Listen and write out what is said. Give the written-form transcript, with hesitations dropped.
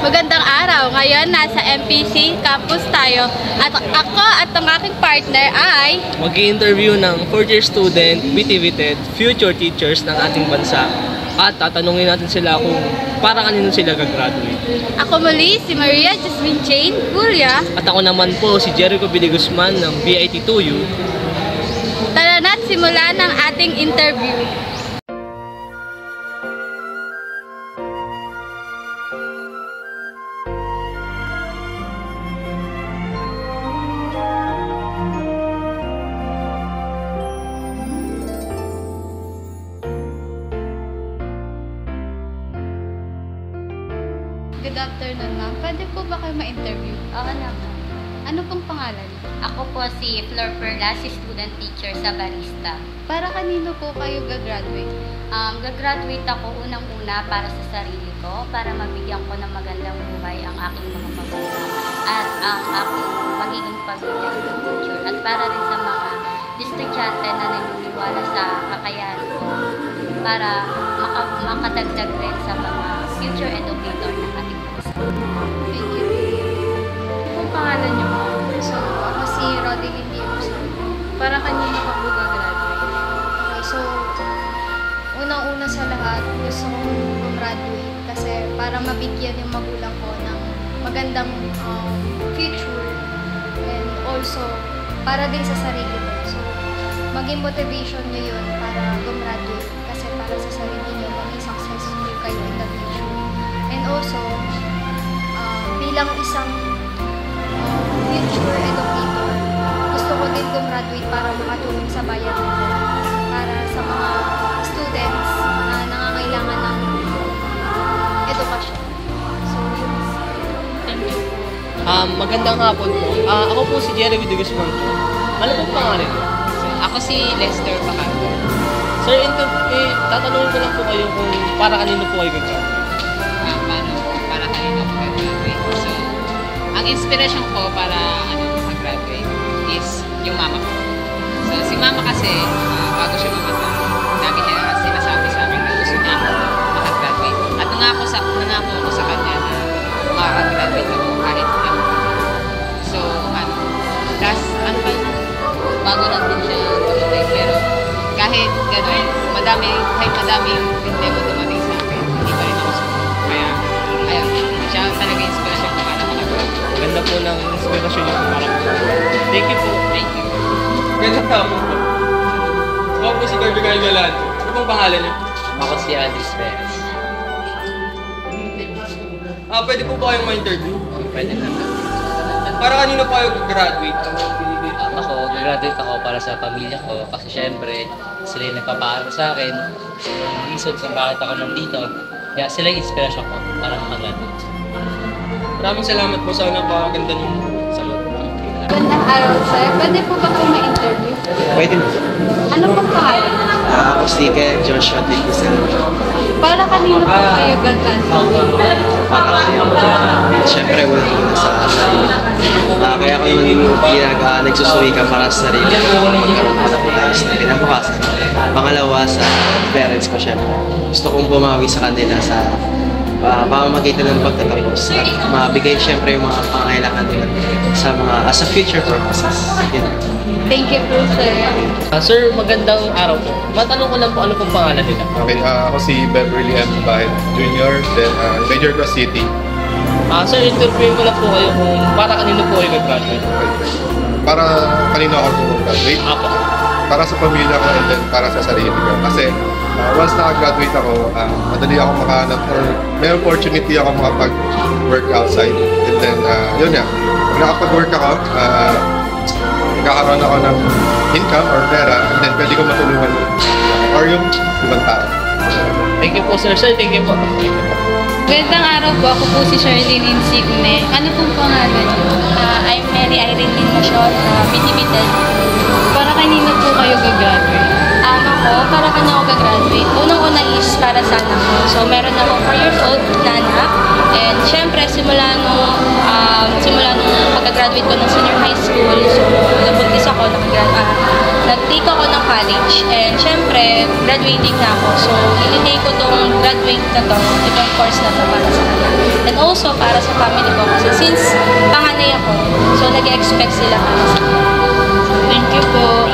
Magandang araw. Ngayon, nasa MPC campus tayo. At ako at ang aking partner ay mag-i-interview ng 4th year student, BTVTED, future teachers ng ating bansa. At tatanungin natin sila kung para kanino sila gagraduate. Ako muli, si Maria Jasmine Jane Guria. At ako naman po si Jericho Billy Guzman ng BIT2U. Tara na't simulan ng ating interview. Good afternoon, ma'am. Pwede po ba kayo ma-interview? Oo naman. Ano pong pangalan? Ako po si Flor Perla, si student teacher sa Barista. Para kanino po kayo gagraduate? Gagraduate ako unang-una para sa sarili ko, para mabigyan ko ng magandang buhay ang aking mga magulang at ang aking magiging pamilya in the future. At para rin sa mga estudyante na naniniwala sa kakayahan ko para makadagdag rin sa mga future educator ng ating bansa. Thank you. Kung pangalan niyo po? So, ako si Rodeline Dios. Para kanino ka po gagraduate? Okay, so, unang-una sa lahat, gusto kong graduate kasi para mabigyan yung magulang ko ng magandang future and also para din sa sarili ko. So, maging motivation nyo yun para gumraduate kasi para sa sarili nyo, maging successful kayo in the future. And also, bilang isang future educator, gusto ko din gumraduate para makatulong sa bayan ko, para sa mga students na nangangailangan ng edukasyon. So, yun. Thank you. Magandang hapon po. Ako po si Jerry Billy Guzman po. Ano po pangalan niyo? Ako si Lester Bacanto. Sir, tatanungin ko lang po kayo kung para kanino po kayo gagraduate. Para kanino ako graduate. So, ang inspiration ko para mag-graduate is yung mama ko. So, si mama kasi, bago siya mamatay, dami niya sinasabi sa akin na gusto niya ako mag-graduate. At nangako ako sa kanya na mag-graduate ako kahit ano. So, bago lang din siya tumatay. Pero kahit gano'n, kahit madaming problema dumating sa akin, hindi pa rin ako sumunod. Kaya, ayun, siya talaga inspiration ko para mag-graduate. Ganda po ng inspirasyon niyo para po. Thank you po. Thank you. Gandang hapon po. Ako po si Carbigal Galan. Ano pong pangalan niyo? Ako si Alice Perez. Pwede po ba kayong ma-interview? Pwede naman. Para kanino po kayo graduate? Ako, graduate ako para sa pamilya ko kasi syempre sila yung nagpapaaral sa akin. Yung reason kung bakit ako nandito. Kaya sila yung inspiration ko para mag-graduate. Maraming salamat po sa napakaganda niyong sagot. Magandang araw, sir. Pwede po ba kayo ma-interview? Pwede mo. Ano pong pangalan? Ako si Joshua Dickinson. Para kanino po kayo gagraduate? Siyempre, wala sa sarili. Kaya ako yung nagsusuwi ka para sa sarili ko. Magkaroon ko na ayos na pinabukasan. Pangalawa, sa parents ko siyempre. Gusto kong bumawi sa kanila sa pamamagitan ng pagtatapos. At mabigay siyempre yung mga pangailangan nila sa mga as a future purposes. Yun. Thank you po, sir. Sir, magandang araw po. Matanong ko lang po ano pong pangalan nila. Okay, ako si Beverly M. Bahid Jr., then major ko City. Sir, interviewin ko lang po kayo kung para kanino po kayo gagraduate. Para kanino ako graduate? Apo. Para sa pamilya ko and then para sa sarili ko. Kasi once naka-graduate ako, madali ako makahanap or may opportunity ako makapag-work outside. And then, yun yan. Pag nakapag-work ako, magkakaroon ako ng income or pera and then pwede ko matulungan or yung ibang tao. Thank you po, sir. Sir, thank you po. Magandang araw po. Ako po si Charlene Insigne. Ano pong pangalan niyo? I'm Mary Irene Limasyon, BTVTED. Para kanino po kayo gagraduate? Ako, para kanya ako gagraduate. Unang-una is para sa anak ko. So, meron ako 4 years old na anak. And syempre, simula nung pagka-graduate ko ng senior high school, so nabuntis ako, nag-take ako ng college. And syempre, graduating na ako. So, ini-take ko tong graduate na to, itong course na to para sa kanya. And also para sa family ko. Kasi since panganay ako, so nag-expect sila para sa akin. Thank you po.